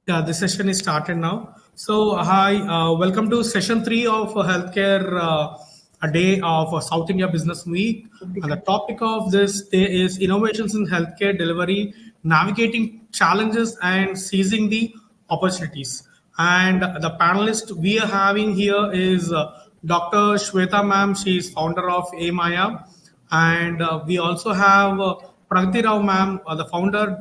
Yeah, the session is started now. So, hi, welcome to session three of healthcare, a day of South India Business Week. And the topic of this day is innovations in healthcare delivery, navigating challenges and seizing the opportunities. And the panelist we are having here is Dr. Shweta ma'am. She is founder of Eh-Maaya. And we also have Praggatti Rao ma'am, the founder,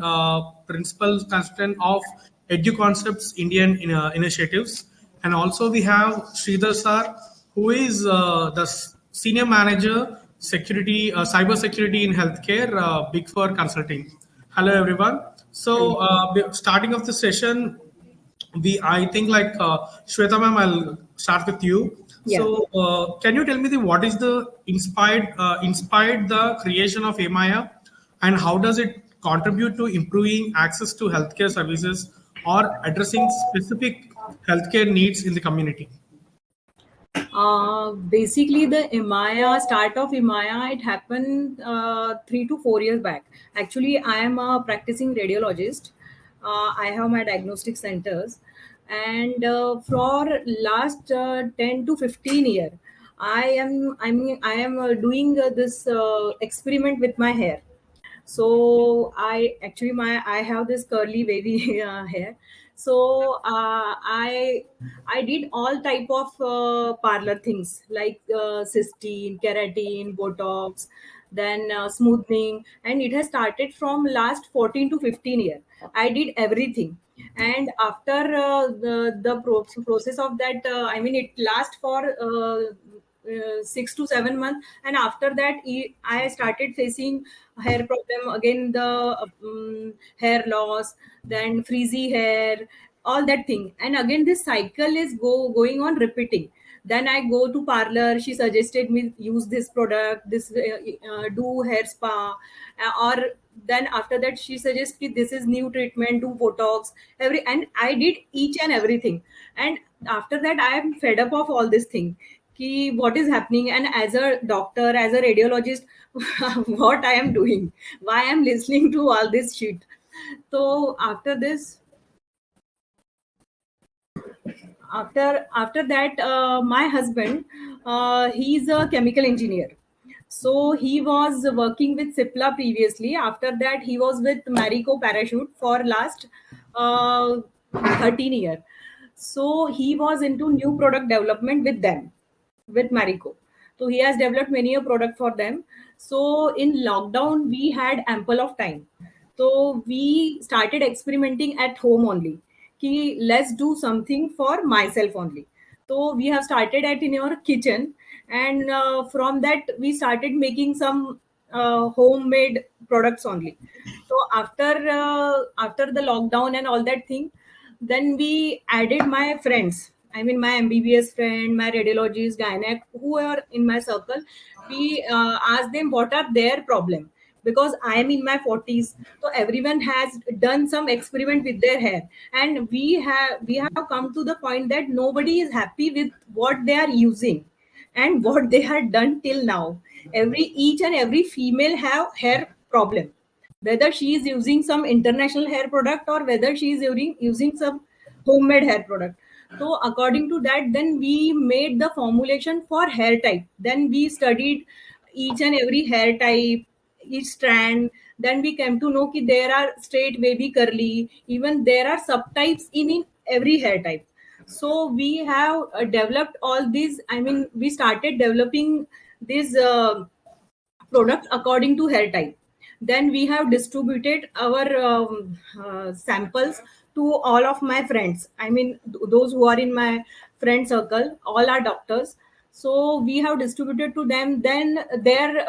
principal consultant of Educoncepts Indian initiatives. And also we have Sreedhar sir, who is the senior manager, security, cyber security in healthcare, Big Four Consulting. Hello, everyone. So, starting of the session, I think like Shweta ma'am, I'll start with you. Yeah. So can you tell me what is the inspired the creation of Eh-Maaya, and how does it contribute to improving access to healthcare services or addressing specific healthcare needs in the community? Basically, the Eh-Maaya, start of Eh-Maaya, it happened 3 to 4 years back. Actually, I am a practicing radiologist. I have my diagnostic centers, and for last 10 to 15 year, I am doing this experiment with my hair. So I have this curly wavy hair. So I did all type of parlor things like cysteine, keratin, botox, then smoothing, and it has started from last 14 to 15 years. I did everything, and after process of that, it lasts for 6 to 7 months, and after that I started facing hair problem again, the hair loss, then frizzy hair, all that thing, and again this cycle is going on repeating. Then I go to parlor, she suggested me use this product, this do hair spa, or then after that she suggests me this is new treatment, do botox, and I did each and everything. And after that I am fed up of all this thing, ki what is happening, and as a doctor, as a radiologist, what I am doing, why I am listening to all this shit. So after this, after that, my husband, he's a chemical engineer. So he was working with Cipla previously. After that he was with Marico Parachute for last uh, 13 years. So he was into new product development with them, with Marico. So he has developed many a product for them. So in lockdown we had ample of time, so we started experimenting at home only. Ki let's do something for myself only. So we have started at in your kitchen, and from that we started making some homemade products only. So after the lockdown and all that thing, then we added my friends. I mean, my MBBS friend, my radiologist, gynec, who are in my circle. We asked them what are their problem, because I am in my 40s. So everyone has done some experiment with their hair, and we have come to the point that nobody is happy with what they are using and what they had done till now. Each and every female have hair problem, whether she is using some international hair product or whether she is using some homemade hair product. So according to that, then we made the formulation for hair type. Then we studied each and every hair type, each strand. Then we came to know that there are straight, wavy, curly, even there are subtypes in every hair type. So we have developed all these. I mean, we started developing these products according to hair type. Then we have distributed our samples to all of my friends. I mean, those who are in my friend circle, all are doctors. So we have distributed to them. Then their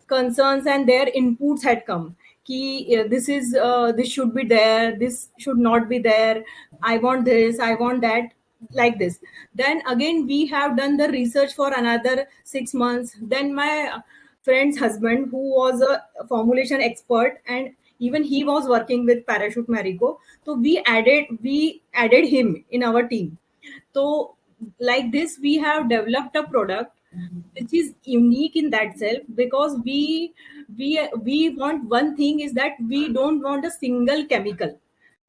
concerns and their inputs had come. Ki, this should be there. This should not be there. I want this. I want that, like this. Then again we have done the research for another 6 months. Then my friend's husband, who was a formulation expert, and even he was working with Parachute Marico, so we added him in our team. So like this we have developed a product which is unique in that self, because we want one thing is that we don't want a single chemical.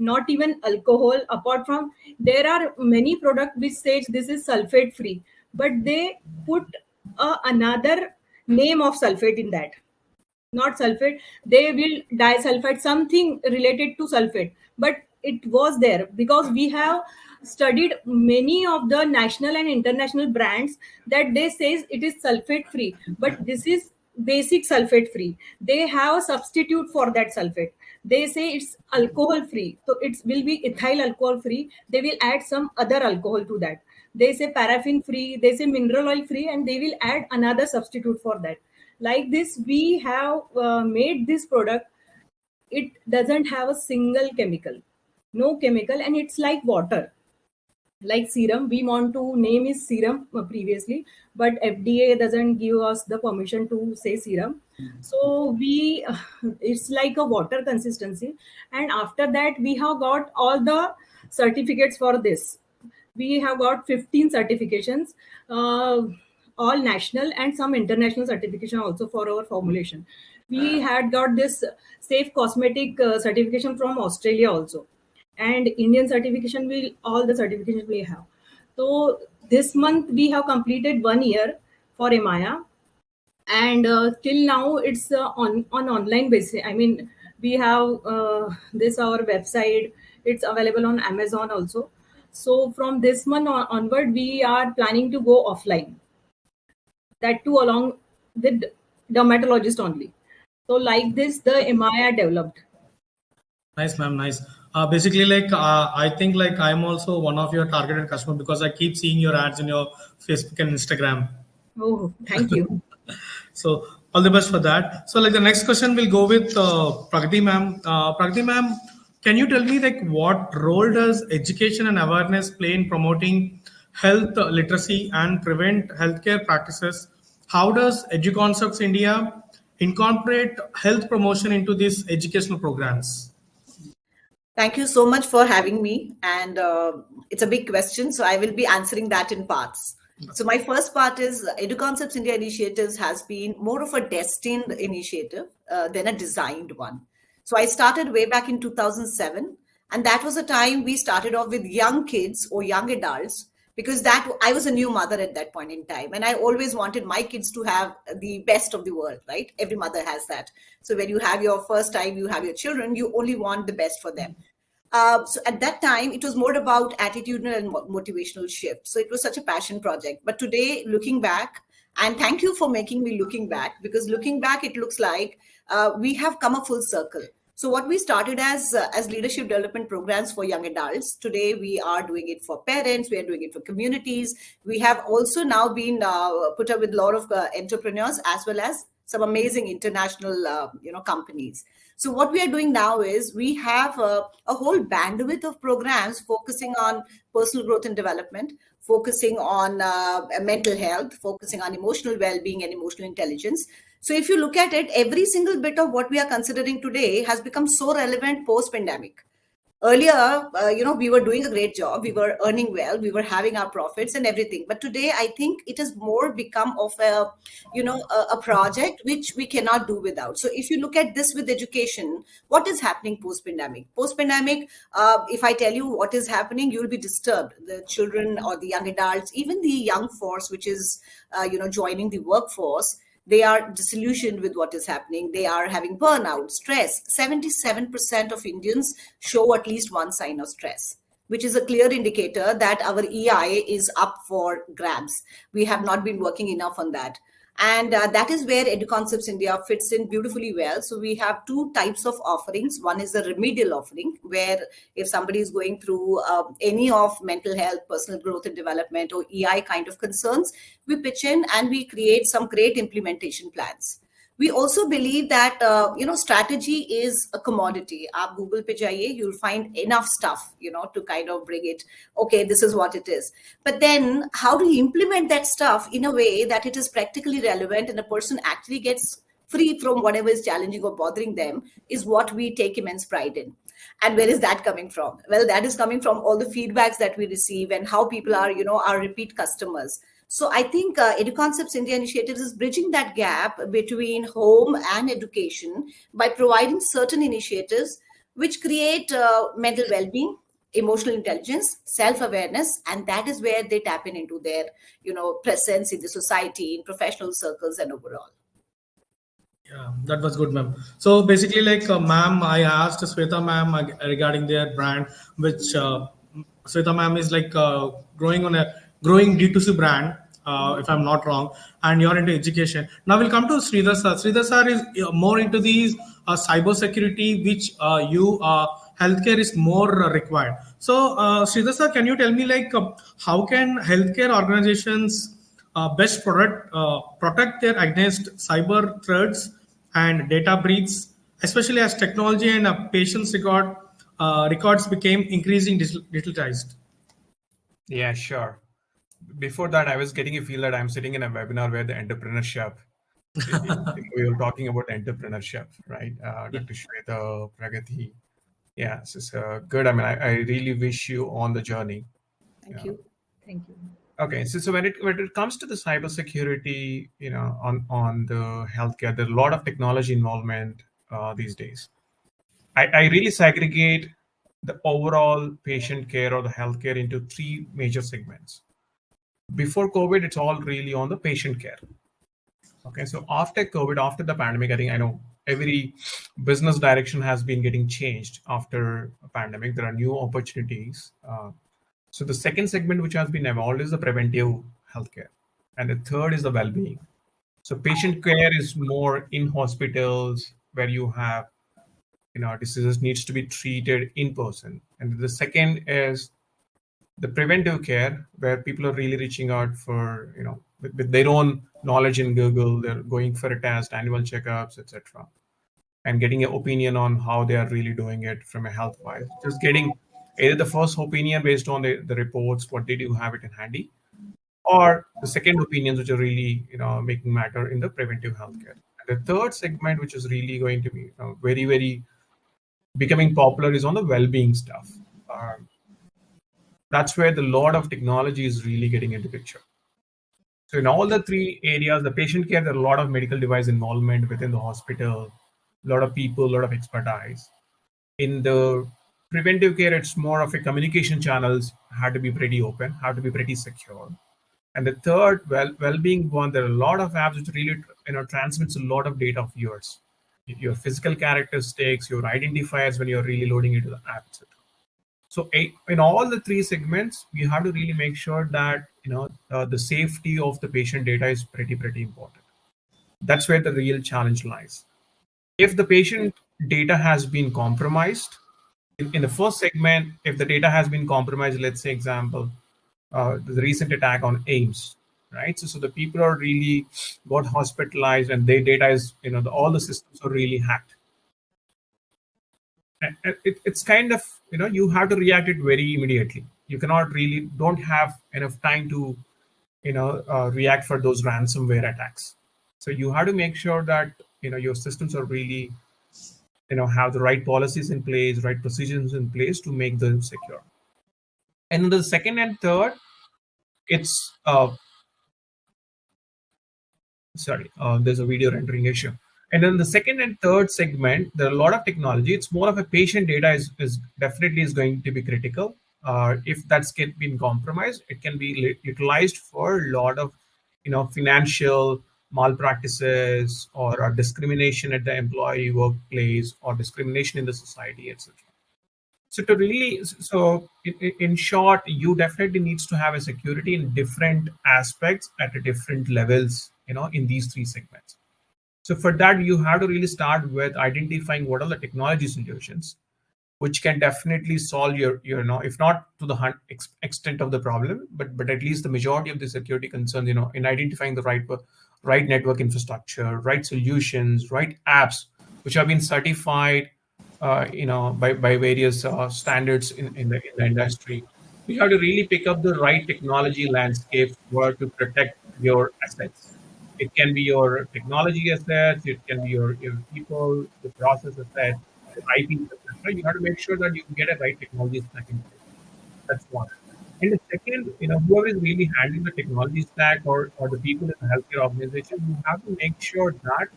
not even alcohol. Apart from, there are many products which says this is sulfate free, but they put another name of sulfate in that. Not sulfate, they will disulfide, something related to sulfate, but it was there because we have studied many of the national and international brands that they says it is sulfate free, but this is basic sulfate free. They have a substitute for that sulfate. They say it's alcohol free, so it will be ethyl alcohol free. They will add some other alcohol to that. They say paraffin free, they say mineral oil free, and they will add another substitute for that. Like this, we have made this product. It doesn't have a single chemical, no chemical, and it's like water, like serum. We want to name is serum previously, but FDA doesn't give us the permission to say serum. So we it's like a water consistency. And after that, we have got all the certificates for this. We have got 15 certifications, uh, all national and some international certification also for our formulation. We had got this safe cosmetic certification from Australia also, and Indian certification, will all the certifications we have. So this month we have completed 1 year for Eh-Maaya, and till now it's on online basis. I mean, we have this our website. It's available on Amazon also. So from this month onward, we are planning to go offline. That too along with dermatologist only. So like this, the Eh-Maaya developed. Nice, ma'am. Nice. Basically, like I think like I'm also one of your targeted customer because I keep seeing your ads in your Facebook and Instagram. Oh, thank you. So all the best for that. So like the next question will go with Praggatti ma'am. Praggatti ma'am, can you tell me like what role does education and awareness play in promoting health literacy and prevent healthcare practices? How does Educoncepts India incorporate health promotion into these educational programs? Thank you so much for having me. And it's a big question, so I will be answering that in parts. So my first part is Educoncepts India initiatives has been more of a destined initiative than a designed one. So I started way back in 2007, and that was a time we started off with young kids or young adults, because that I was a new mother at that point in time, and I always wanted my kids to have the best of the world, right? Every mother has that. So when you have your first time, you have your children, you only want the best for them. So at that time, it was more about attitudinal and motivational shift. So it was such a passion project. But today, looking back, and thank you for making me looking back, because looking back, it looks like we have come a full circle. So what we started as leadership development programs for young adults, today we are doing it for parents, we are doing it for communities. We have also now been put up with a lot of entrepreneurs as well as some amazing international companies. So what we are doing now is we have a whole bandwidth of programs focusing on personal growth and development, focusing on mental health, focusing on emotional well-being and emotional intelligence. So if you look at it, every single bit of what we are considering today has become so relevant post-pandemic. Earlier, we were doing a great job. We were earning well. We were having our profits and everything. But today, I think it has more become of a project which we cannot do without. So if you look at this with education, what is happening post-pandemic? Post-pandemic, if I tell you what is happening, you will be disturbed. The children or the young adults, even the young force, which is, joining the workforce, they are disillusioned with what is happening. They are having burnout, stress. 77% of Indians show at least one sign of stress, which is a clear indicator that our EI is up for grabs. We have not been working enough on that. And that is where Educoncepts India fits in beautifully well. So we have two types of offerings. One is a remedial offering, where if somebody is going through any of mental health, personal growth and development, or EI kind of concerns, we pitch in and we create some great implementation plans. We also believe that strategy is a commodity. Aap Google pe jaiye, you'll find enough stuff to kind of bring it. Okay, this is what it is. But then how do you implement that stuff in a way that it is practically relevant and a person actually gets free from whatever is challenging or bothering them, is what we take immense pride in. And where is that coming from? Well, that is coming from all the feedbacks that we receive and how people are, our repeat customers. So I think Educoncepts India initiatives is bridging that gap between home and education by providing certain initiatives which create mental well-being, emotional intelligence, self-awareness, and that is where they tap into their, presence in the society, in professional circles, and overall. Yeah, that was good, ma'am. So basically, like, ma'am, I asked Shweta ma'am regarding their brand, which Shweta ma'am is like growing on a growing D2C brand, if I'm not wrong, and you're into education. Now we'll come to Sreedhar sir. Sreedhar sir is more into these cyber security, which healthcare is more required. So, Sreedhar sir, can you tell me, like, how can healthcare organizations best protect their against cyber threats and data breaches, especially as technology and patients records became increasing digitalized? Yeah, sure. Before that, I was getting a feel that I'm sitting in a webinar where the entrepreneurship, we were talking about entrepreneurship, right? Dr. Shweta, Praggatti. Yeah, so good. I mean, I really wish you on the journey. Thank you. Thank you. Okay, so when it comes to the cybersecurity, on the healthcare, there's a lot of technology involvement these days. I really segregate the overall patient care or the healthcare into three major segments. Before COVID, it's all really on the patient care. Okay, so after COVID, after the pandemic, I know every business direction has been getting changed after a pandemic. There are new opportunities. So the second segment which has been evolved is the preventive healthcare, and the third is the well-being. So patient care is more in hospitals where you have, diseases needs to be treated in person, and the second is the preventive care where people are really reaching out for, with their own knowledge in Google, they're going for a test, annual checkups, etc., and getting an opinion on how they are really doing it from a health wise. Just getting either the first opinion based on the reports, what did you have it in handy, or the second opinions, which are really, making matter in the preventive healthcare. And the third segment, which is really going to be very, very becoming popular, is on the well-being stuff. That's where the lot of technology is really getting into picture. So in all the three areas, the patient care, there are a lot of medical device involvement within the hospital, a lot of people, a lot of expertise. In the preventive care, it's more of a communication channels had to be pretty open, had to be pretty secure. And the third, well-being one, there are a lot of apps which really transmits a lot of data of yours, your physical characteristics, your identifiers when you're really loading into the app, etc. So in all the three segments, we have to really make sure that the safety of the patient data is pretty important. That's where the real challenge lies. If the patient data has been compromised, in the first segment, if the data has been compromised, let's say example, the recent attack on AIMS, right? So the people are really got hospitalized and their data is, all the systems are really hacked. And it's kind of, you have to react it very immediately. You cannot really, don't have enough time to, react for those ransomware attacks. So you have to make sure that, your systems are really, have the right policies in place, right procedures in place to make them secure. And the second and third, it's there's a video rendering issue. And then the second and third segment, there are a lot of technology. It's more of a patient data is definitely is going to be critical. If that's been compromised, it can be utilized for a lot of, financial malpractices or discrimination at the employee workplace or discrimination in the society, etc. So to really, in short, you definitely needs to have a security in different aspects at a different levels, in these three segments. So for that, you have to really start with identifying what are the technology solutions, which can definitely solve your if not to the extent of the problem, but at least the majority of the security concerns, in identifying the right network infrastructure, right solutions, right apps, which have been certified, by various standards in the industry. You have to really pick up the right technology landscape to protect your assets. It can be your technology assets, it can be your people, the process assets, the IP, etc. You have to make sure that you get a right technology stack in place. That's one. And the second, whoever is really handling the technology stack or the people in the healthcare organization, you have to make sure that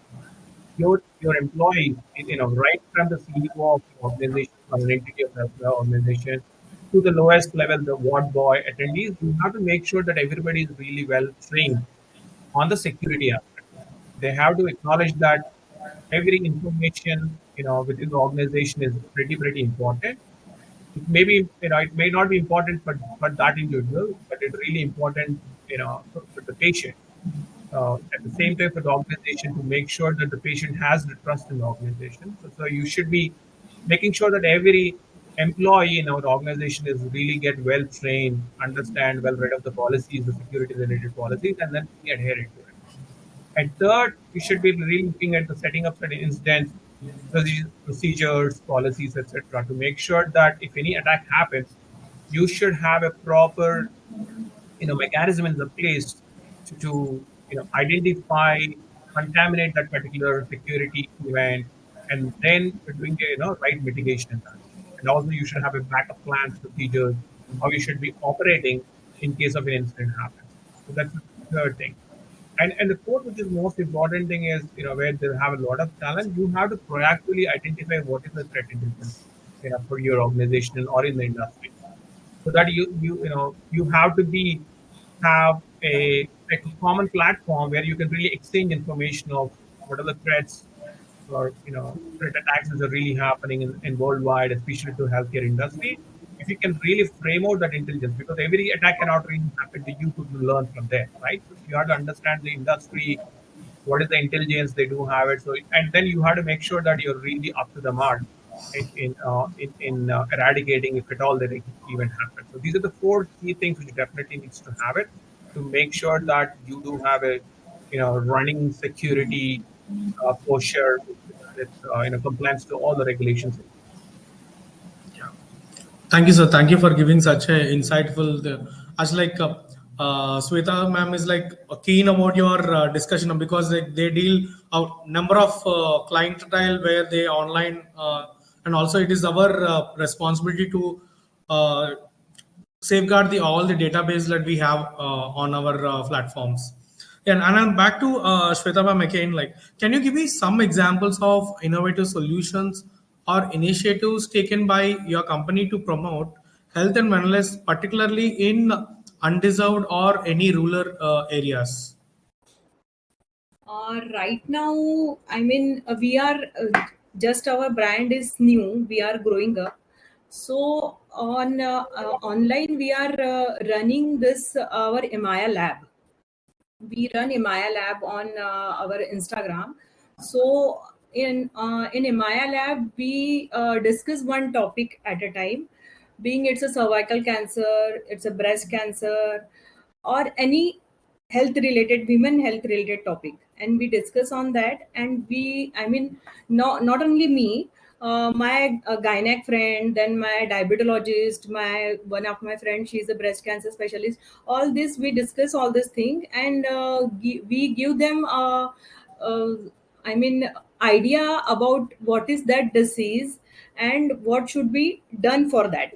your employees, right from the CEO of the organization or an entity of the organization to the lowest level, the ward boy attendees, you have to make sure that everybody is really well trained on the security aspect. They have to acknowledge that every information within the organization is pretty important. It may be, it may not be important for that individual, but it's really important, for the patient. At the same time, for the organization to make sure that the patient has the trust in the organization. So you should be making sure that every employee in our organization is really get well trained, understand, well read of the policies, the security related policies, and then adhere to it. And third, you should be really looking at the setting up certain incidents, procedures, policies, etc., to make sure that if any attack happens, you should have a proper mechanism in the place to identify, contaminate that particular security event, and then doing a right mitigation in that. And also, you should have a backup plan, procedures, how you should be operating in case of an incident happens. So that's the third thing. And the fourth, which is most important thing, is where they have a lot of talent, you have to proactively identify what is the threat intelligence for your organization or in the industry, so that you have to have a common platform where you can really exchange information of what are the threats or threat attacks that are really happening in worldwide, especially to healthcare industry. If you can really frame out that intelligence, because every attack cannot really happen to you to learn from there, right? So you have to understand the industry, what is the intelligence they do have it. So and then you have to make sure that you're really up to the mark in eradicating, if at all, that even happens. So these are the four key things which definitely needs to have it to make sure that you do have a running security posture with compliance to all the regulations. Thank you, sir. Thank you for giving such a insightful. As like Shweta ma'am is like keen about your discussion, because they deal a number of clientele where they online, and also it is our responsibility to safeguard all the database that we have on our platforms. And I'm back to Shweta ma'am again. Like, can you give me some examples of innovative solutions or initiatives taken by your company to promote health and wellness, particularly in undeserved or any rural areas? Right now, I mean, we are just our brand is new. We are growing up. So on online, we are running this our Eh-Maaya lab. We run Eh-Maaya lab on our Instagram. So in Eh-Maaya lab, we discuss one topic at a time, being it's a cervical cancer, it's a breast cancer, or any health related, women health related topic, and we discuss on that. And we, I mean, not only me, my gynec friend, then my diabetologist, my one of my friends, she's a breast cancer specialist. All this we discuss all this thing, and we give them uh, I mean idea about what is that disease and what should be done for that.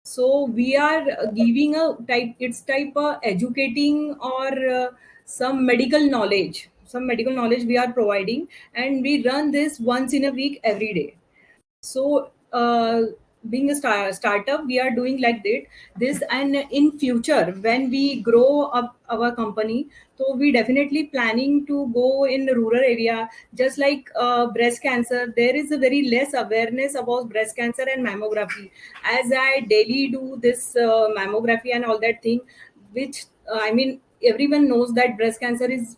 So we are giving a type, it's type educating or some medical knowledge we are providing, and we run this once in a week every day. So being a startup, we are doing like that this. And in future when we grow up our company, so we definitely planning to go in rural area. Just like breast cancer, there is a very less awareness about breast cancer and mammography. As I daily do this mammography and all that thing, which I mean everyone knows that breast cancer is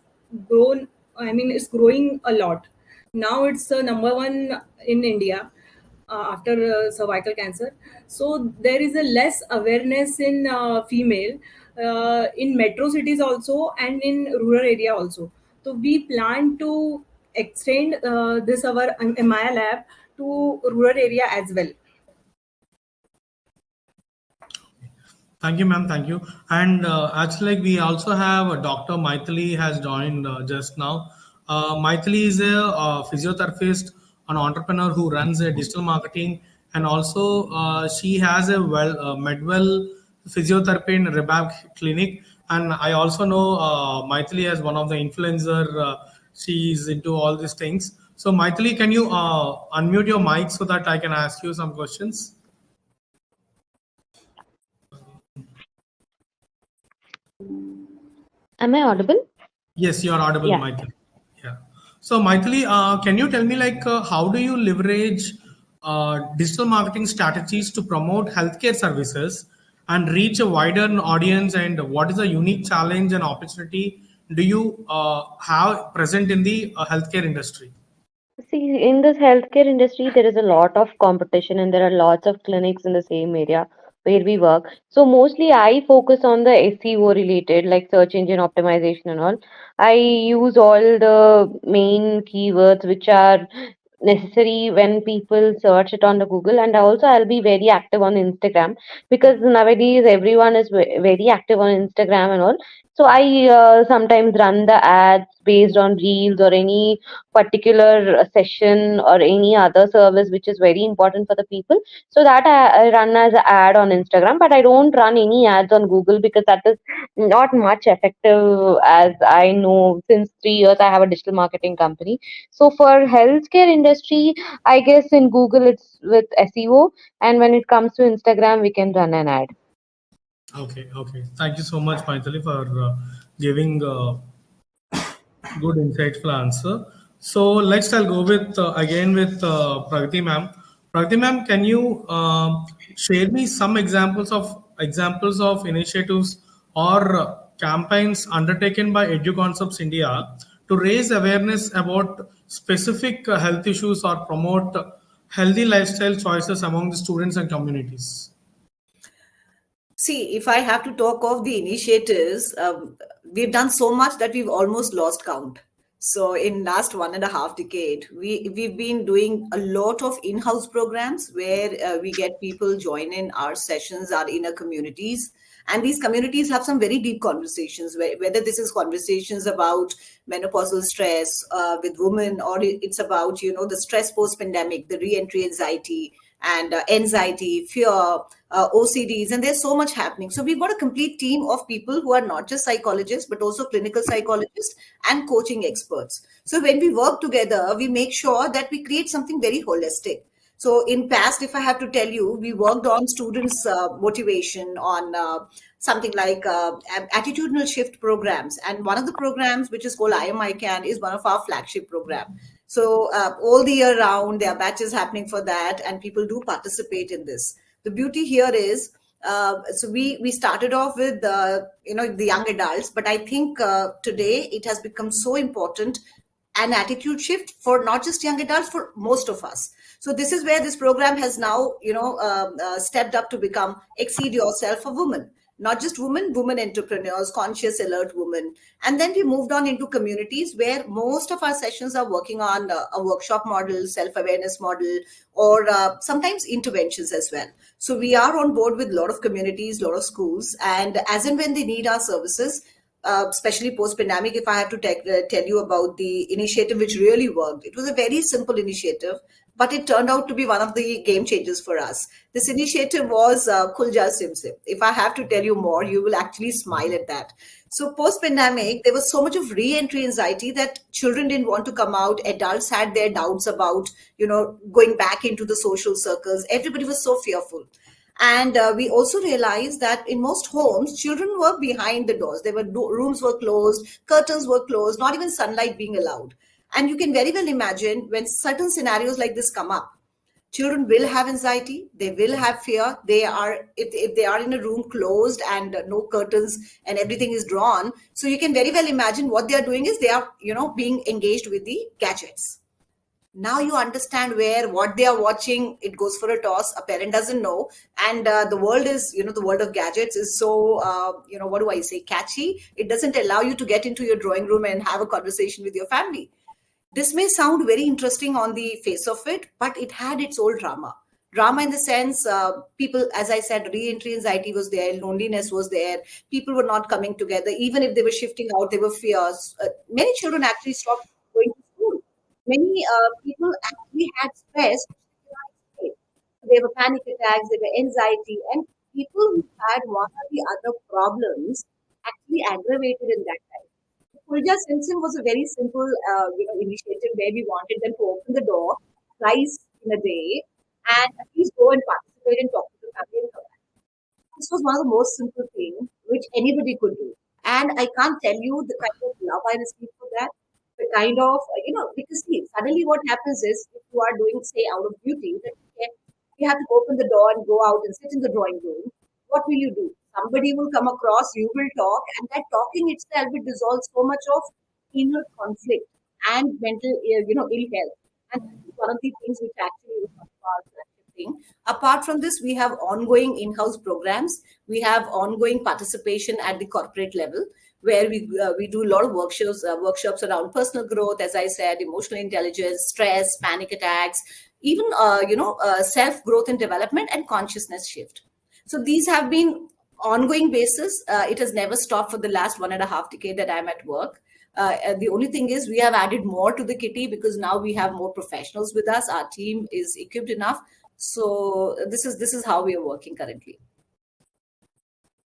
grown, I mean it's growing a lot. Now it's number one in India after cervical cancer. So there is a less awareness in female in metro cities also and in rural area also. So we plan to extend this our Maya lab to rural area as well. Thank you, ma'am. Thank you. And actually, like, we also have Dr. Mythili has joined just now. Mythili is a physiotherapist, an entrepreneur who runs a digital marketing, and also she has a MedWell physiotherapy and rehab clinic. And I also know Mythili as one of the influencer. she's into all these things. So Mythili, can you unmute your mic so that I can ask you some questions? Am I audible? Yes, you are audible, Yeah. Mythili. Yeah. So Mythili, can you tell me how do you leverage digital marketing strategies to promote healthcare services and reach a wider audience? And what is the unique challenge and opportunity do you have present in the healthcare industry? See, in this healthcare industry, there is a lot of competition and there are lots of clinics in the same area where we work. So mostly I focus on the SEO related, like search engine optimization and all. I use all the main keywords which are necessary when people search it on the Google, and also I'll be very active on Instagram because nowadays everyone is very active on Instagram and all. So I sometimes run the ads based on reels or any particular session or any other service which is very important for the people. So that I run as an ad on Instagram, but I don't run any ads on Google because that is not much effective. As I know, since 3 years I have a digital marketing company. So for healthcare industry, I guess in Google it's with SEO, and when it comes to Instagram, we can run an ad. Okay, okay. Thank you so much, Mythili, for giving good insightful answer. So let's I'll go with again with Praggatti ma'am. Praggatti ma'am, can you share me some examples of initiatives or campaigns undertaken by Educoncepts India to raise awareness about specific health issues or promote healthy lifestyle choices among the students and communities? See, if I have to talk of the initiatives, we've done so much that we've almost lost count. So in last 1.5 decade, we've been doing a lot of in-house programs where we get people join in our sessions, our inner communities, and these communities have some very deep conversations. Whether this is conversations about menopausal stress with women, or it's about the stress post-pandemic, the re-entry anxiety, and anxiety, fear, OCDs, and there's so much happening. So we've got a complete team of people who are not just psychologists, but also clinical psychologists and coaching experts. So when we work together, we make sure that we create something very holistic. So in past, if I have to tell you, we worked on students' motivation on something like attitudinal shift programs. And one of the programs, which is called I is one of our flagship program. So all the year round, there are batches happening for that, and people do participate in this. The beauty here is, so we started off with the young adults, but I think today it has become so important, an attitude shift for not just young adults, for most of us. So this is where this program has now stepped up to become Exceed Yourself, a woman. Not just women entrepreneurs, conscious, alert women. And then we moved on into communities where most of our sessions are working on a workshop model, self-awareness model, or sometimes interventions as well. So we are on board with a lot of communities, a lot of schools, and as and when they need our services, especially post-pandemic, if I have to tell you about the initiative which really worked, it was a very simple initiative, but it turned out to be one of the game changers for us. This initiative was Kulja Simsim. If I have to tell you more, you will actually smile at that. So post-pandemic, there was so much of re-entry anxiety that children didn't want to come out. Adults had their doubts about, going back into the social circles. Everybody was so fearful. And we also realized that in most homes, children were behind the doors. Rooms were closed, curtains were closed, not even sunlight being allowed. And you can very well imagine when certain scenarios like this come up, children will have anxiety, they will have fear. If they are in a room closed and no curtains and everything is drawn, so you can very well imagine what they are doing is they are being engaged with the gadgets. Now you understand where what they are watching, it goes for a toss. A parent doesn't know, and the world is, the world of gadgets is so what do I say, catchy. It doesn't allow you to get into your drawing room and have a conversation with your family. This may sound very interesting on the face of it, but it had its own drama in the sense, people, as I said, re-entry anxiety was there, loneliness was there, people were not coming together. Even if they were shifting out, there were fears. Many children actually stopped going to school. Many people actually had stress. There were panic attacks, there were anxiety, and people who had one or the other problems actually aggravated in that time. Pulja Simpson was a very simple initiative where we wanted them to open the door twice in a day and at least go and participate and talk to the family and come back. This was one of the most simple things which anybody could do. And I can't tell you the kind of love I received for that. The kind of, because see, suddenly what happens is if you are doing, say, out of duty, that you have to open the door and go out and sit in the drawing room. What will you do? Somebody will come across, you will talk, and that talking itself will dissolve so much of inner conflict and mental, ill health. And that is one of the things which actually was one of our flagship thing. Apart from this, we have ongoing in-house programs. We have ongoing participation at the corporate level, where we do a lot of workshops around personal growth, as I said, emotional intelligence, stress, panic attacks, even self growth and development and consciousness shift. So these have been ongoing basis. It has never stopped for the last 1.5 decade that I'm at work. The only thing is we have added more to the kitty because now we have more professionals with us. Our team is equipped enough. So this is how we are working currently.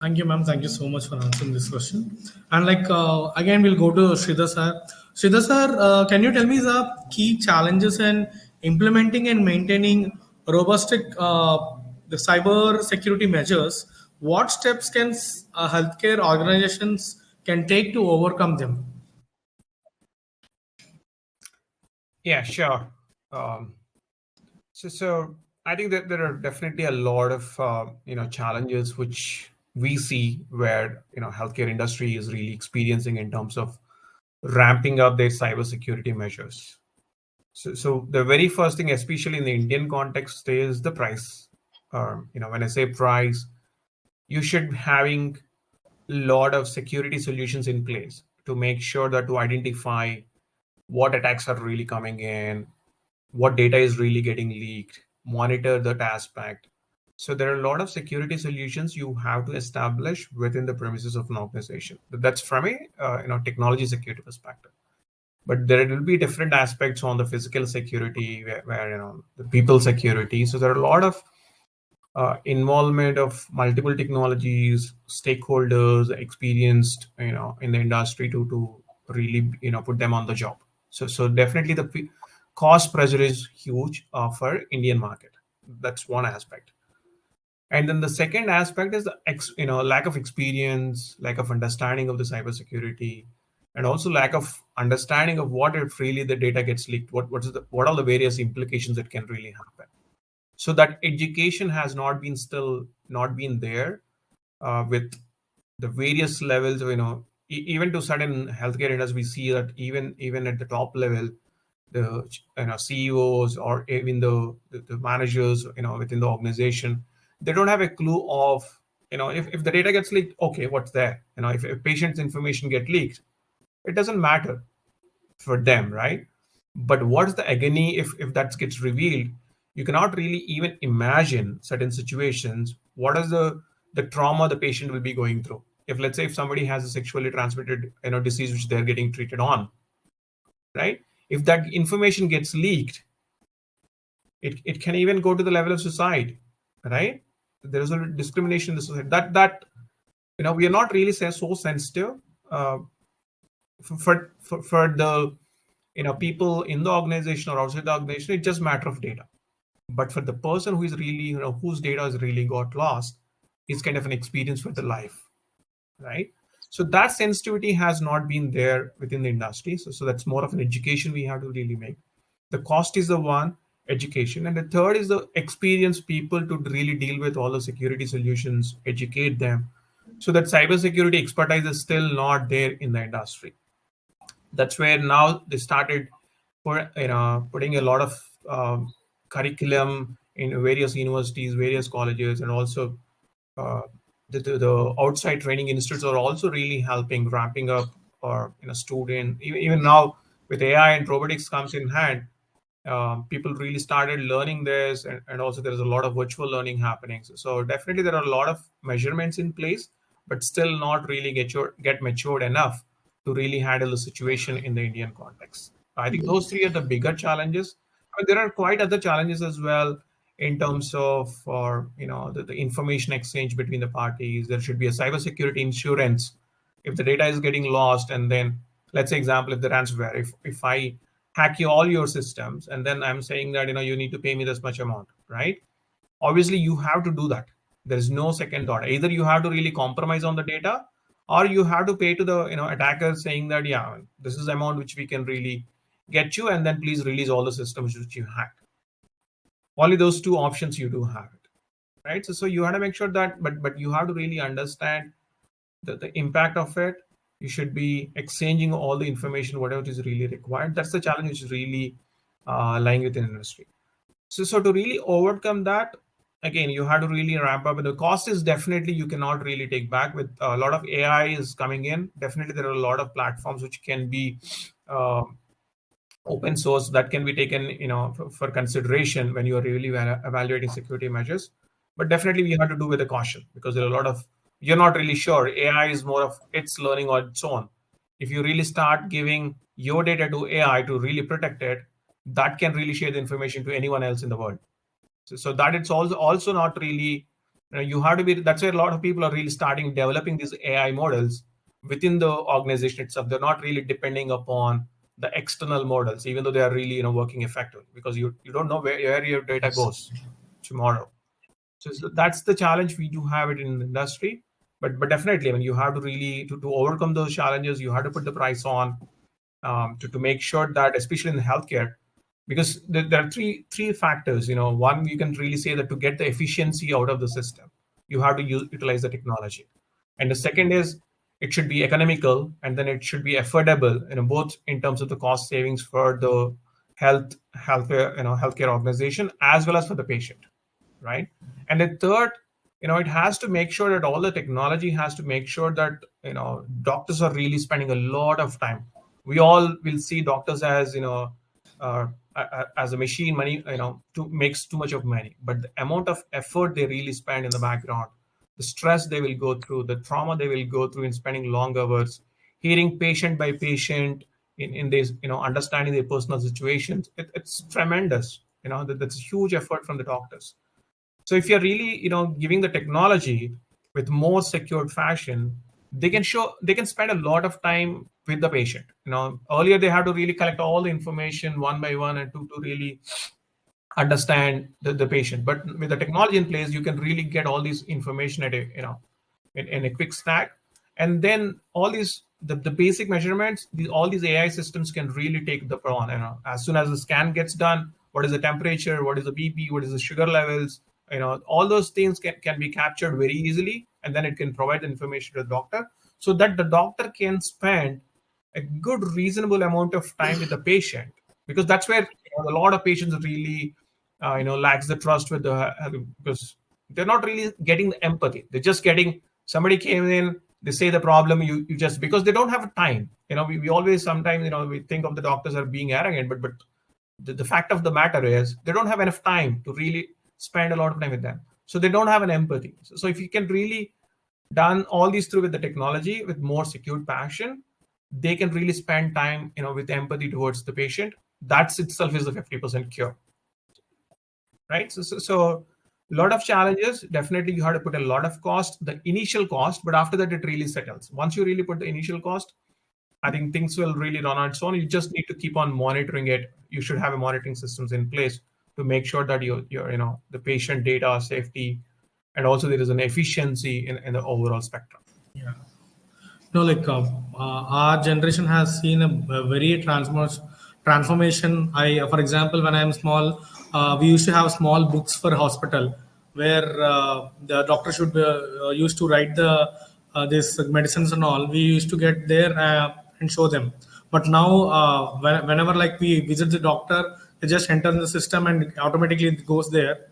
Thank you, ma'am. Thank you so much for answering this question. And again, we'll go to Sreedhar sir. Sreedhar sir, can you tell me the key challenges in implementing and maintaining robust the cyber security measures? What steps can healthcare organizations can take to overcome them? Yeah, sure. So I think that there are definitely a lot of challenges which we see where healthcare industry is really experiencing in terms of ramping up their cybersecurity measures. So the very first thing, especially in the Indian context, is the price. When I say price, you should having a lot of security solutions in place to make sure that to identify what attacks are really coming in, what data is really getting leaked, monitor that aspect. So there are a lot of security solutions you have to establish within the premises of an organization. That's from a technology security perspective. But there will be different aspects on the physical security, where the people security. So there are a lot of involvement of multiple technologies, stakeholders, experienced in the industry to really put them on the job. So definitely the cost pressure is huge for Indian market. That's one aspect. And then the second aspect is the lack of experience, lack of understanding of the cybersecurity, and also lack of understanding of what if really the data gets leaked, what are the various implications that can really happen. So that education has not been there with the various levels of even to certain healthcare industries. We see that even at the top level, the CEOs or even the managers within the organization, they don't have a clue of if the data gets leaked, okay, what's there? If a patient's information get leaked, it doesn't matter for them, right? But what's the agony if that gets revealed? You cannot really even imagine certain situations. What is the trauma the patient will be going through? If let's say if somebody has a sexually transmitted disease which they're getting treated on, right? If that information gets leaked, it can even go to the level of suicide, right? There is a discrimination in the society that we are not really so sensitive for the people in the organization or outside the organization. It's just a matter of data. But for the person who is really whose data has really got lost, it's kind of an experience for the life, right? So that sensitivity has not been there within the industry. So that's more of an education we have to really make. The cost is the one, education, and the third is the experienced people to really deal with all the security solutions, educate them, so that cybersecurity expertise is still not there in the industry. That's where now they started putting a lot of curriculum in various universities, various colleges, and also the outside training institutes are also really helping ramping up or student. Even now with AI and robotics comes in hand, people really started learning this, and also there's a lot of virtual learning happening. So definitely there are a lot of measurements in place, but still not really get matured enough to really handle the situation in the Indian context. I think those three are the bigger challenges. I mean, there are quite other challenges as well in terms of the information exchange between the parties. There should be a cybersecurity insurance if the data is getting lost, and then let's say example, if the ransomware, if I hack all your systems and then I'm saying that you need to pay me this much amount, right? Obviously you have to do that. There's no second thought. Either you have to really compromise on the data, or you have to pay to the attacker saying that, yeah, this is the amount which we can really get you, and then please release all the systems which you hacked. Only those two options you do have it, right? So you have to make sure that, but you have to really understand the impact of it. You should be exchanging all the information, whatever is really required. That's the challenge which is really lying within industry. So to really overcome that, again, you have to really ramp up. And the cost is definitely, you cannot really take back. With a lot of AI is coming in, definitely there are a lot of platforms which can be open source that can be taken for consideration when you are really evaluating security measures. But definitely we have to do with a caution, because there are a lot of, you're not really sure. AI is more of it's learning on its own. If you really start giving your data to AI to really protect it, that can really share the information to anyone else in the world. So that it's also not really, you have to be, that's where a lot of people are really starting developing these AI models within the organization itself. They're not really depending upon the external models, even though they are really working effectively, because you don't know where your data goes tomorrow. So that's the challenge we do have it in the industry. But definitely, I mean, you have to really to overcome those challenges. You have to put the price on to make sure that, especially in the healthcare, because there are three factors. One, you can really say that to get the efficiency out of the system, you have to utilize the technology. And the second is, it should be economical, and then it should be affordable, both in terms of the cost savings for the healthcare organization as well as for the patient, right? And the third, it has to make sure that all the technology has to make sure that doctors are really spending a lot of time. We all will see doctors as as a machine, money makes too much of money, but the amount of effort they really spend in the background, the stress they will go through, the trauma they will go through in spending long hours, hearing patient by patient in this, understanding their personal situations, it's tremendous. That's a huge effort from the doctors. So if you're really, giving the technology with more secured fashion, they can spend a lot of time with the patient. Earlier they had to really collect all the information one by one and to really understand the patient. But with the technology in place, you can really get all this information at in a quick stack. And then all these the basic measurements, all these AI systems can really take the prawn. As soon as the scan gets done, what is the temperature, what is the BP, what is the sugar levels, all those things can be captured very easily, and then it can provide the information to the doctor, so that the doctor can spend a good reasonable amount of time with the patient, because that's where a lot of patients really lacks the trust with because they're not really getting the empathy. They're just getting, somebody came in, they say the problem, you just, because they don't have time. We always sometimes we think of the doctors are being arrogant, but the fact of the matter is they don't have enough time to really spend a lot of time with them, so they don't have an empathy. So if you can really done all these through with the technology with more secured passion, they can really spend time with empathy towards the patient. That's itself is the 50% cure, right? So a lot of challenges. Definitely you have to put a lot of cost, the initial cost, but after that it really settles. Once you really put the initial cost, I think things will really run on its own. You just need to keep on monitoring it. You should have a monitoring systems in place to make sure that your the patient data safety, and also there is an efficiency in the overall spectrum. Yeah. No, like our generation has seen a very transformation. For example, when I'm small, we used to have small books for hospital where the doctor should be used to write the this medicines and all. We used to get there and show them. But now, whenever like we visit the doctor, they just enter in the system and automatically it goes there.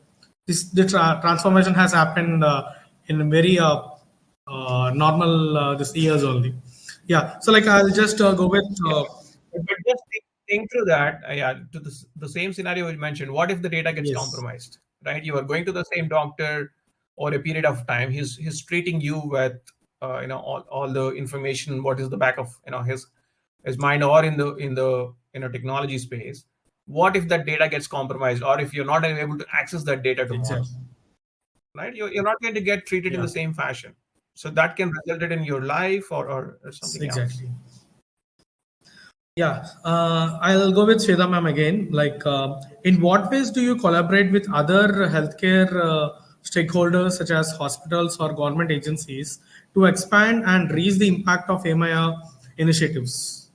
The transformation has happened in a very normal this years only. Yeah. So like I'll just go with. But just think through that. Yeah, to the same scenario you mentioned. What if the data gets Yes. compromised? Right, you are going to the same doctor over a period of time. He's treating you with all the information. What is the back of his mind, or in the technology space? What if that data gets compromised, or if you're not able to access that data tomorrow? Exactly. Right, you're not going to get treated in the same fashion. So that can result in your life or something else. Exactly. Yeah, I'll go with Shweta ma'am again. Like, in what ways do you collaborate with other healthcare stakeholders, such as hospitals or government agencies, to expand and reach the impact of Eh-Maaya initiatives?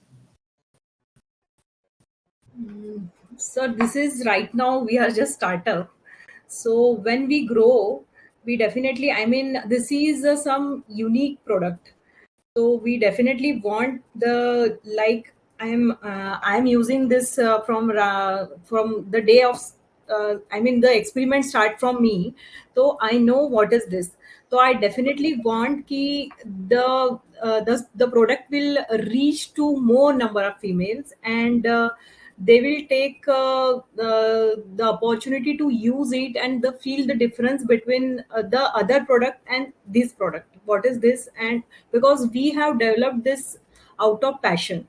So this is right now we are just startup. So when we grow, we definitely, I mean, this is some unique product. So we definitely want the like I'm using this from the day of I mean the experiment start from me, so I know what is this. So I definitely want ki the product will reach to more number of females, and they will take the opportunity to use it and the feel the difference between the other product and this product, what is this. And because we have developed this out of passion,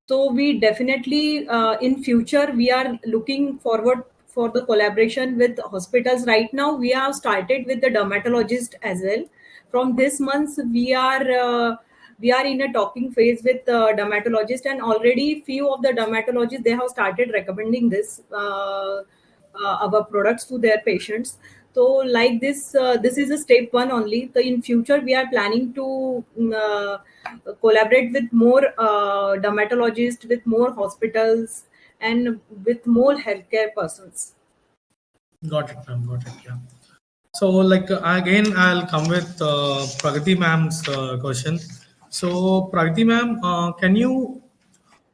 so we definitely in future we are looking forward for the collaboration with hospitals. Right now we have started with the dermatologist as well. From this month we are in a talking phase with dermatologist, and already few of the dermatologists they have started recommending this our products to their patients. So like this is a step one only. So in future we are planning to collaborate with more dermatologists, with more hospitals, and with more healthcare persons. Got it, ma'am. Got it. Yeah. So, like again, I'll come with Pragati ma'am's question. So, Pragati ma'am, can you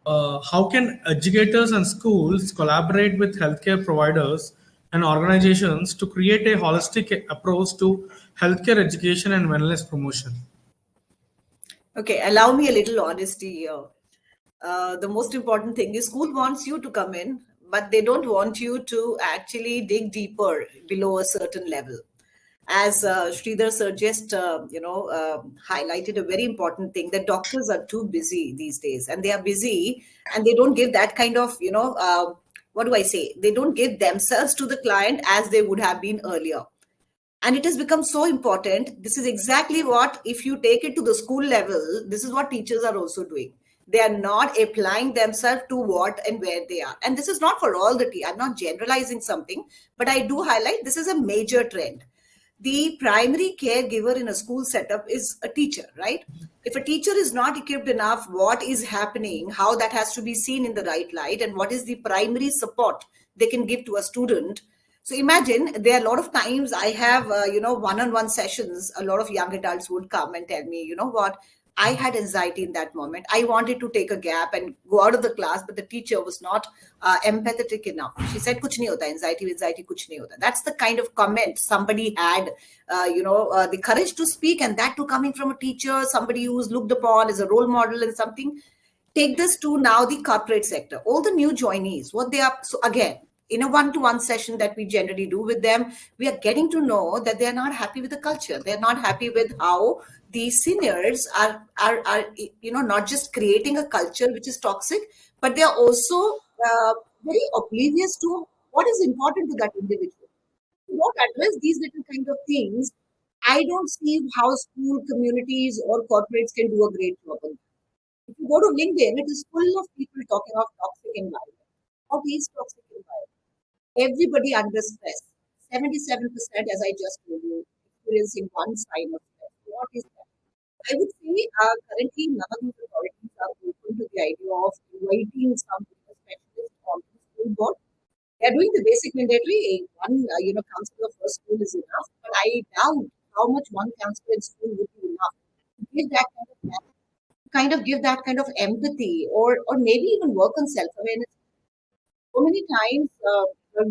how can educators and schools collaborate with healthcare providers and organizations to create a holistic approach to healthcare education and wellness promotion? Okay, allow me a little honesty here. The most important thing is school wants you to come in, but they don't want you to actually dig deeper below a certain level. As Sreedhar sir just highlighted a very important thing, that doctors are too busy these days, and they are busy, and they don't give that kind of what do I say? They don't give themselves to the client as they would have been earlier. And it has become so important. This is exactly what, if you take it to the school level, this is what teachers are also doing. They are not applying themselves to what and where they are. And this is not for all the I'm not generalizing something, but I do highlight this is a major trend. The primary caregiver in a school setup is a teacher, right? If a teacher is not equipped enough, what is happening, how that has to be seen in the right light, and what is the primary support they can give to a student. So imagine, there are a lot of times I have, one-on-one sessions. A lot of young adults would come and tell me, you know what, I had anxiety in that moment. I wanted to take a gap and go out of the class, but the teacher was not empathetic enough. She said, "Kuch nahi hota, anxiety, kuch nahi hota." That's the kind of comment somebody had, the courage to speak, and that too coming from a teacher, somebody who's looked upon as a role model and something. Take this to now the corporate sector. All the new joinees, what they are. So again, in a one-to-one session that we generally do with them, we are getting to know that they are not happy with the culture. They're not happy with how the seniors are not just creating a culture which is toxic, but they are also very oblivious to what is important to that individual. To not address these little kind of things, I don't see how school communities or corporates can do a great job on that. If you go to LinkedIn, it is full of people talking of toxic environment. What is toxic environment? Everybody under stress. 77%, as I just told you, experiencing one sign of stress. What is that? I would say currently none of these authorities are open to the idea of inviting some specialist on the school board. They are doing the basic mandatory. One, counselor for school is enough, but I doubt how much one counselor in school would be enough to give that kind of empathy, or maybe even work on self-awareness. So many times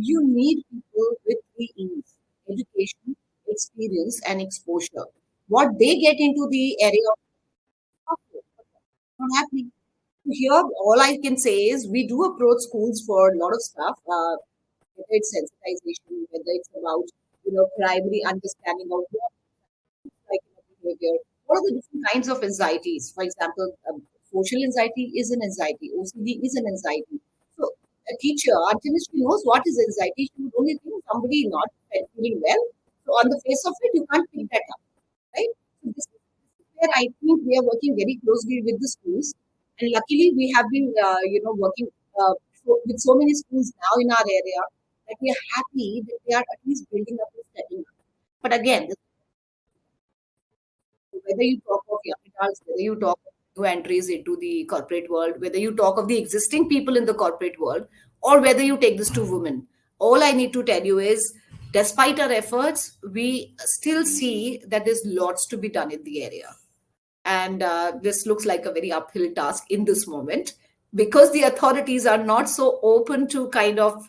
you need people with three E's: education, experience, and exposure. What they get into the area of not happening. Here, all I can say is we do approach schools for a lot of stuff, whether it's sensitization, whether it's about primary understanding of what like behavior. What are the different kinds of anxieties? For example, social anxiety is an anxiety. OCD is an anxiety. So a teacher, until she knows what is anxiety, she would only think somebody not feeling well. So on the face of it, you can't pick that up, right? So this is where I think we are working very closely with the schools, And luckily, we have been, working with so many schools now in our area that we are happy that they are at least building up and stepping up. But again, whether you talk of young adults, whether you talk of new entries into the corporate world, whether you talk of the existing people in the corporate world, or whether you take this to women, all I need to tell you is, despite our efforts, we still see that there's lots to be done in the area. And this looks like a very uphill task in this moment, because the authorities are not so open to kind of,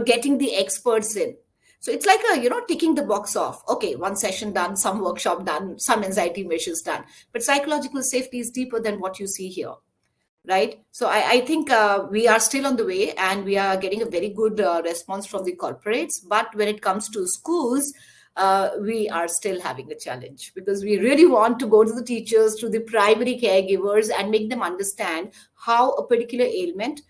getting the experts in. So it's like ticking the box off. Okay, one session done, some workshop done, some anxiety measures done. But psychological safety is deeper than what you see here, right? So I think we are still on the way, and we are getting a very good response from the corporates. But when it comes to schools, we are still having a challenge, because we really want to go to the teachers, to the primary caregivers, and make them understand how a particular ailment,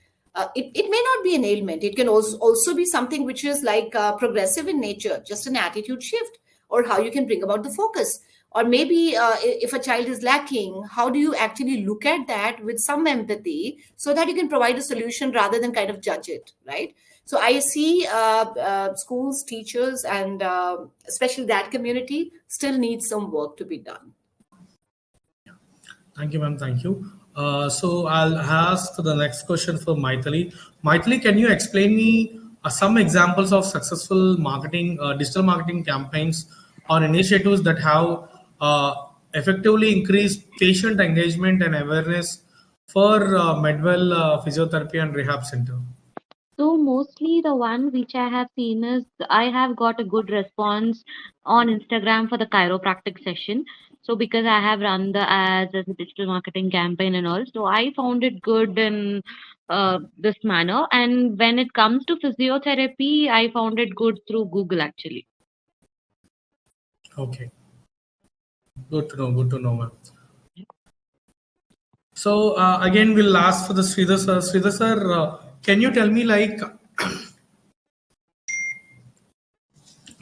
it may not be an ailment. It can also be something which is like progressive in nature, just an attitude shift, or how you can bring about the focus. Or maybe if a child is lacking, how do you actually look at that with some empathy so that you can provide a solution rather than kind of judge it, right? So I see schools, teachers, and especially that community still needs some work to be done. Thank you, ma'am. Thank you. So I'll ask the next question for Mythili. Mythili, can you explain me some examples of successful marketing, digital marketing campaigns or initiatives that have effectively increased patient engagement and awareness for MedWell Physiotherapy and Rehab Center? So mostly the one which I have seen is I have got a good response on Instagram for the chiropractic session. So because I have run the ads as a digital marketing campaign and all, so I found it good in this manner. And when it comes to physiotherapy, I found it good through Google actually. Okay. Good to know. Good to know, ma'am. So again, we'll ask for the Sreedhar sir. Sreedhar sir, can you tell me, like,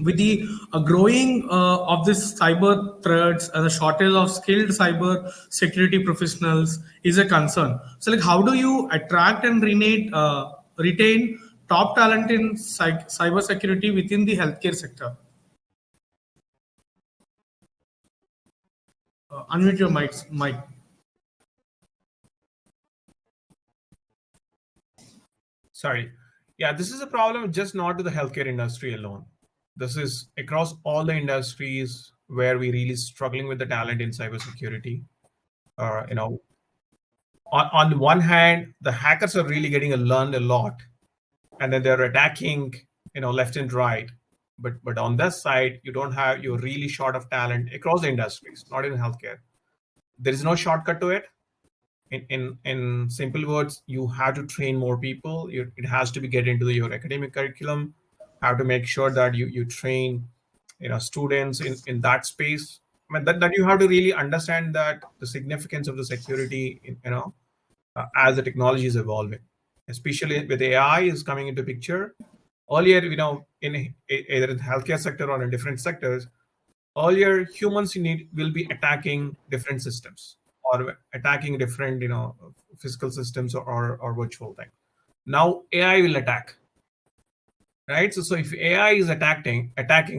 with the growing of this cyber threats and the shortage of skilled cyber security professionals is a concern. So, like, how do you attract and retain top talent in cyber security within the healthcare sector? Unmute your mic. Sorry. Yeah, this is a problem just not to the healthcare industry alone. This is across all the industries where we're really struggling with the talent in cybersecurity. On the one hand, the hackers are really getting learned a lot, and then they're attacking, left and right. But on this side, you're really short of talent across the industries, not in healthcare. There is no shortcut to it. In simple words, you have to train more people. It has to be get into your academic curriculum. Have to make sure that you train students in that space. I mean, that you have to really understand that the significance of the security as the technology is evolving, especially with AI is coming into picture. Earlier, in either in the healthcare sector or in different sectors, earlier humans will be attacking different systems or attacking different physical systems or virtual thing. Now AI will attack, right? So if AI is attacking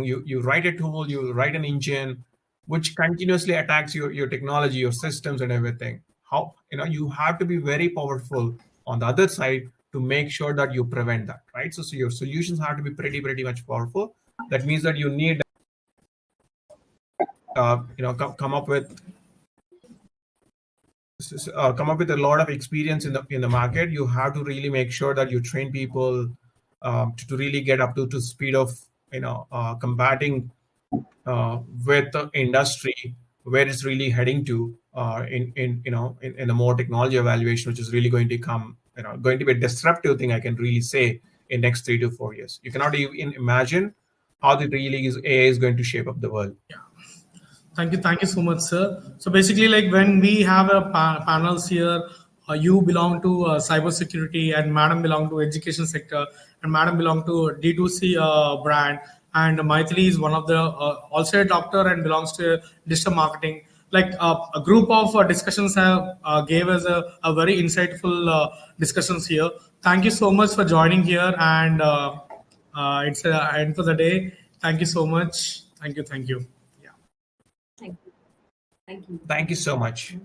you write a tool, you write an engine which continuously attacks your technology, your systems and everything. How you have to be very powerful on the other side to make sure that you prevent that, right? So your solutions have to be pretty much powerful. That means that you need come up with a lot of experience in the market. You have to really make sure that you train people to really get up to speed of combating with the industry where it's really heading to in a more technology evaluation, which is really going to come going to be a disruptive thing, I can really say, in next 3 to 4 years. You cannot even imagine how the really AI is going to shape up the world. Yeah. Thank you so much, sir. So basically, like, when we have a panels here, you belong to cybersecurity, and madam belong to education sector, and madam belong to D2C brand, and Mythili is one of the also a doctor and belongs to digital marketing. like a group of discussions have gave us a very insightful discussions here. Thank you so much for joining here, and it's the end for the day. Thank you so much. Thank you. Yeah. Thank you. Thank you. Thank you so much.